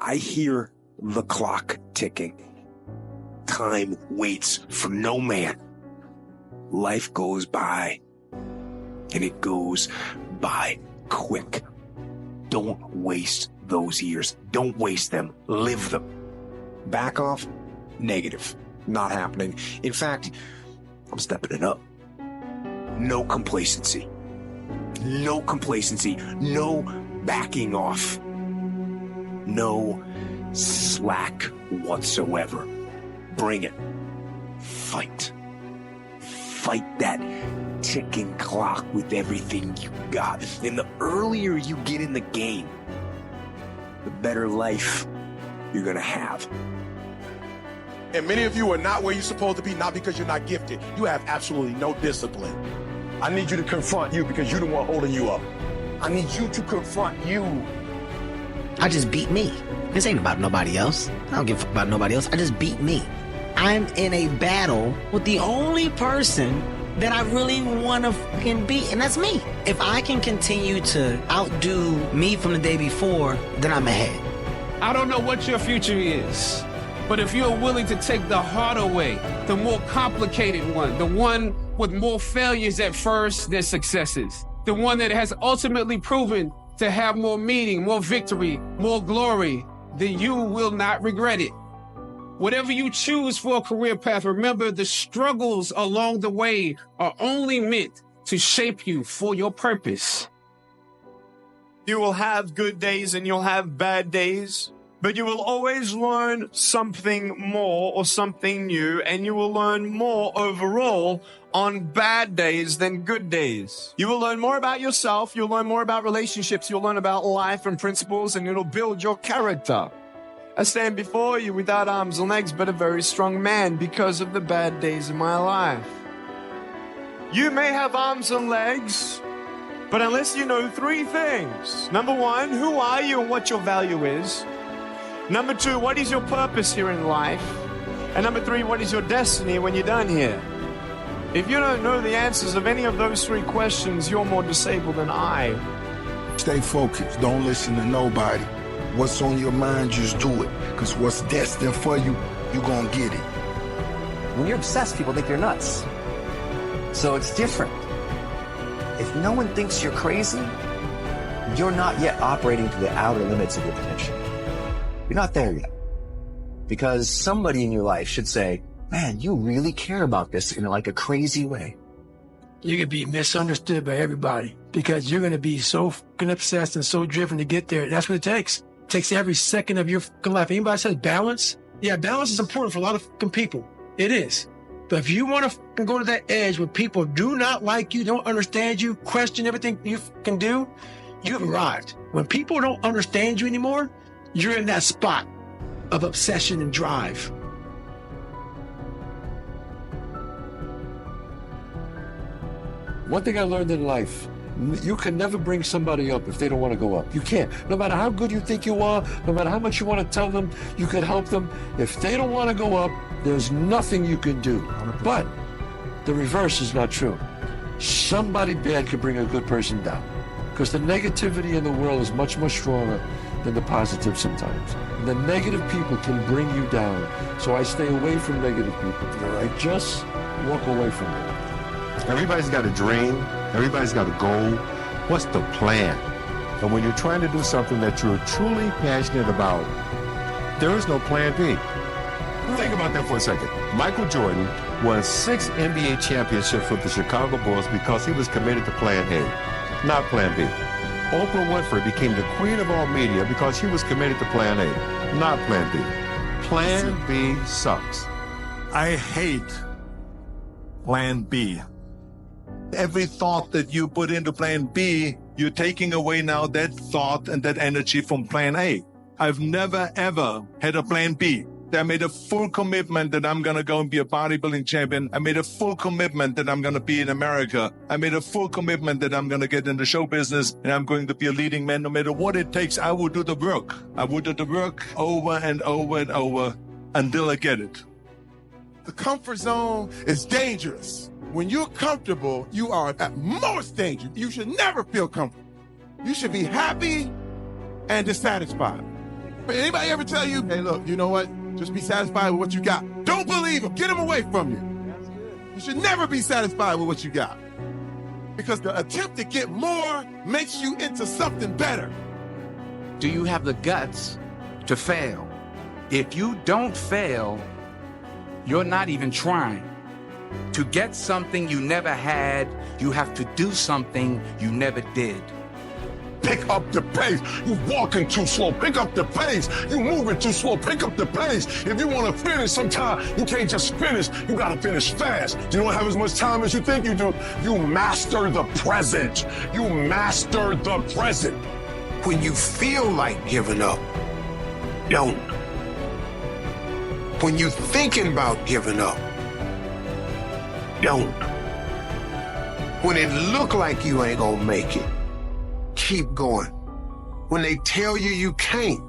I hear the clock ticking. Time waits for no man. Life goes by, and it goes by quick. Don't waste those years. Don't waste them. Live them. Back off? Negative. Not happening. In fact, I'm stepping it up. No complacency. No complacency. No backing off. No slack whatsoever. Bring it. Fight. Fight that ticking clock with everything you got. And the earlier you get in the game, the better life you're gonna have. And many of you are not where you're supposed to be, not because you're not gifted. You have absolutely no discipline. I need you to confront you because you're the one holding you up. I need you to confront you. I just beat me. This ain't about nobody else. I don't give a fuck about nobody else. I just beat me. I'm in a battle with the only person that I really want to fucking beat, and that's me. If I can continue to outdo me from the day before, then I'm ahead. I don't know what your future is, but if you're willing to take the harder way, the more complicated one, the one with more failures at first than successes, the one that has ultimately proven to have more meaning, more victory, more glory, then you will not regret it. Whatever you choose for a career path, remember the struggles along the way are only meant to shape you for your purpose. You will have good days and you'll have bad days, but you will always learn something more or something new, and you will learn more overall on bad days than good days. You will learn more about yourself, you'll learn more about relationships, you'll learn about life and principles, and it'll build your character. I stand before you without arms and legs, but a very strong man because of the bad days of my life. You may have arms and legs, but unless you know three things. Number one, who are you and what your value is? Number two, what is your purpose here in life? And number three, what is your destiny when you're done here? If you don't know the answers of any of those three questions, you're more disabled than I. Stay focused. Don't listen to nobody. What's on your mind, just do it. Because what's destined for you, you're going to get it. When you're obsessed, people think you're nuts. So it's different. If no one thinks you're crazy, you're not yet operating to the outer limits of your potential. You're not there yet. Because somebody in your life should say, man, you really care about this in like a crazy way. You could be misunderstood by everybody because you're going to be so fucking obsessed and so driven to get there. That's what it takes. It takes every second of your fucking life. Anybody says balance? Yeah, balance is important for a lot of fucking people. It is. But if you want to go to that edge where people do not like you, don't understand you, question everything you can do, you've arrived. When people don't understand you anymore, you're in that spot of obsession and drive. One thing I learned in life, you can never bring somebody up if they don't want to go up. You can't. No matter how good you think you are, no matter how much you want to tell them, you can help them. If they don't want to go up, there's nothing you can do. 100%. But the reverse is not true. Somebody bad could bring a good person down. Because the negativity in the world is much more stronger than the positive sometimes. The negative people can bring you down. So I stay away from negative people. I just walk away from them. Everybody's got a dream. Everybody's got a goal. What's the plan? And when you're trying to do something that you're truly passionate about, there is no plan B. Think about that for a second. Michael Jordan won 6 NBA championships with the Chicago Bulls because he was committed to plan A, not plan B. Oprah Winfrey became the queen of all media because she was committed to plan A, not plan B. Plan B sucks. I hate plan B. Every thought that you put into plan B, you're taking away now that thought and that energy from plan A. I've never, ever had a plan B. I made a full commitment that I'm going to go and be a bodybuilding champion. I made a full commitment that I'm going to be in America. I made a full commitment that I'm going to get in the show business and I'm going to be a leading man. No matter what it takes, I will do the work. I will do the work over and over and over until I get it. The comfort zone is dangerous. When you're comfortable, you are at most dangerous. You should never feel comfortable. You should be happy and dissatisfied. Anybody ever tell you, hey, look, you know what? Just be satisfied with what you got. Don't believe them. Get them away from you. You should never be satisfied with what you got. Because the attempt to get more makes you into something better. Do you have the guts to fail? If you don't fail, you're not even trying. To get something you never had, you have to do something you never did. Pick up the pace. You walking too slow. Pick up the pace. You moving too slow. Pick up the pace. If you want to finish sometime, you can't just finish. You got to finish fast. You don't have as much time as you think you do. You master the present. You master the present. When you feel like giving up, don't. When you're thinking about giving up, don't. When it look like you ain't gonna make it, keep going. When they tell you you can't,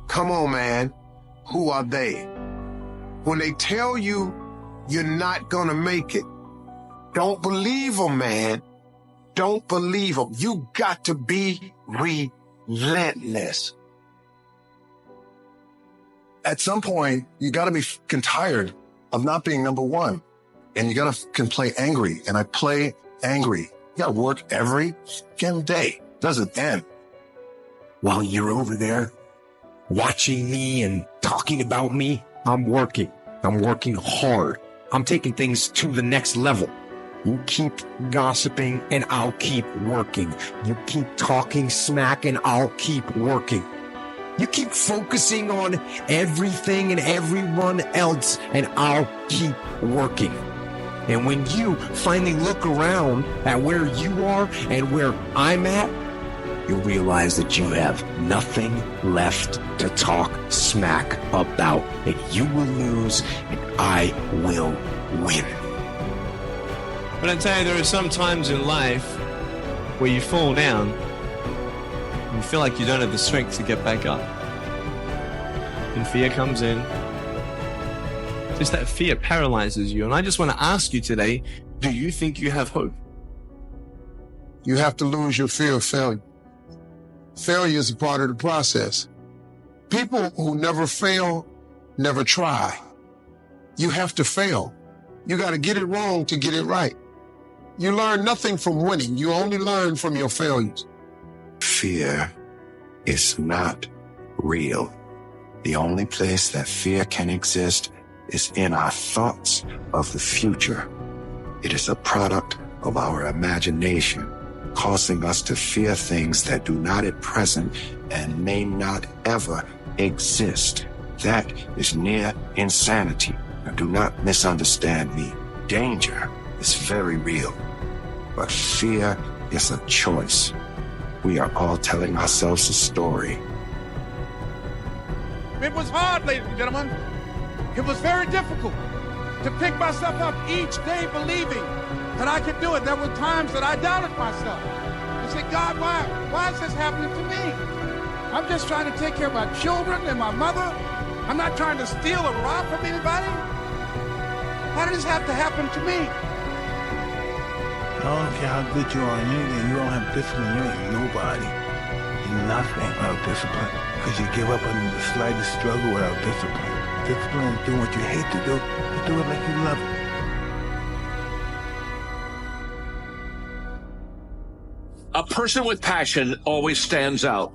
come on, man. Who are they? When they tell you you're not gonna make it, don't believe them, man. Don't believe them. You got to be relentless. At some point, you got to be fucking tired of not being number one. And you got to play angry. And I play angry. You got to work every fucking day. Doesn't end. While you're over there watching me and talking about me, I'm working. I'm working hard. I'm taking things to the next level. You keep gossiping and I'll keep working. You keep talking smack and I'll keep working. You keep focusing on everything and everyone else and I'll keep working. And when you finally look around at where you are and where I'm at, you'll realize that you have nothing left to talk smack about. And you will lose and I will win. But I tell you, there are some times in life where you fall down and you feel like you don't have the strength to get back up. And fear comes in. Just that fear paralyzes you. And I just want to ask you today, do you think you have hope? You have to lose your fear of failure. Failure is a part of the process. People who never fail, never try. You have to fail. You got to get it wrong to get it right. You learn nothing from winning. You only learn from your failures. Fear is not real. The only place that fear can exist is in our thoughts of the future. It is a product of our imagination, causing us to fear things that do not at present and may not ever exist. That is near insanity. Now, do not misunderstand me. Danger is very real, but fear is a choice. We are all telling ourselves a story. It was hard, ladies and gentlemen. It was very difficult to pick myself up each day believing that I could do it. There were times that I doubted myself. I said, God, why is this happening to me? I'm just trying to take care of my children and my mother. I'm not trying to steal or rob from anybody. Why did this have to happen to me? I don't care how good you are in anything, you don't have discipline, you ain't nobody. You're nothing without discipline. Because you give up under the slightest struggle without discipline. Discipline is doing what you hate to do, but do it like you love it. A person with passion always stands out.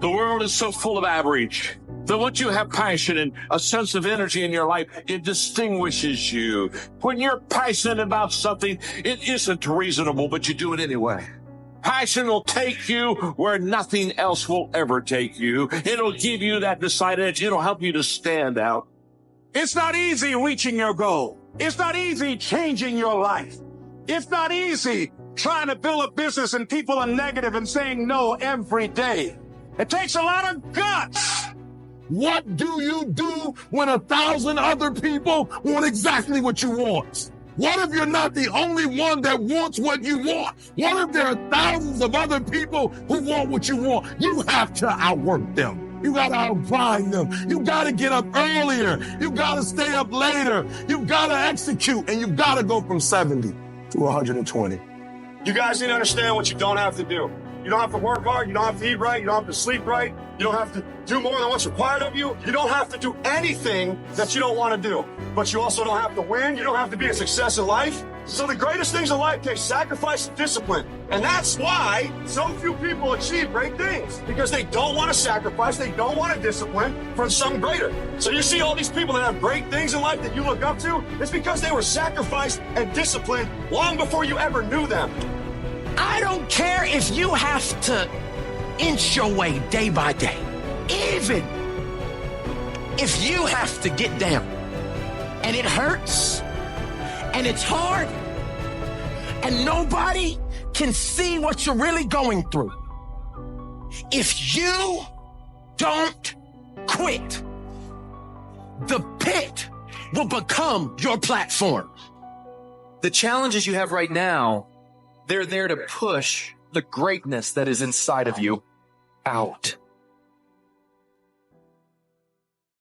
The world is so full of average that once you have passion and a sense of energy in your life, it distinguishes you. When you're passionate about something, it isn't reasonable, but you do it anyway. Passion will take you where nothing else will ever take you. It'll give you that decided edge. It'll help you to stand out. It's not easy reaching your goal. It's not easy changing your life. It's not easy trying to build a business and people are negative and saying no every day. It takes a lot of guts. What do you do when 1,000 other people want exactly what you want? What if you're not the only one that wants what you want? What if there are thousands of other people who want what you want? You have to outwork them. You got to outgrind them. You got to get up earlier. You got to stay up later. You got to execute, and you got to go from 70 to 120. You guys need to understand what you don't have to do. You don't have to work hard. You don't have to eat right. You don't have to sleep right. You don't have to do more than what's required of you. You don't have to do anything that you don't want to do. But you also don't have to win. You don't have to be a success in life. So the greatest things in life take sacrifice and discipline. And that's why so few people achieve great things. Because they don't want to sacrifice. They don't want to discipline for something greater. So you see all these people that have great things in life that you look up to, it's because they were sacrificed and disciplined long before you ever knew them. I don't care if you have to inch your way day by day. Even if you have to get down and it hurts and it's hard and nobody can see what you're really going through. If you don't quit, the pit will become your platform. The challenges you have right now, they're there to push the greatness that is inside of you out.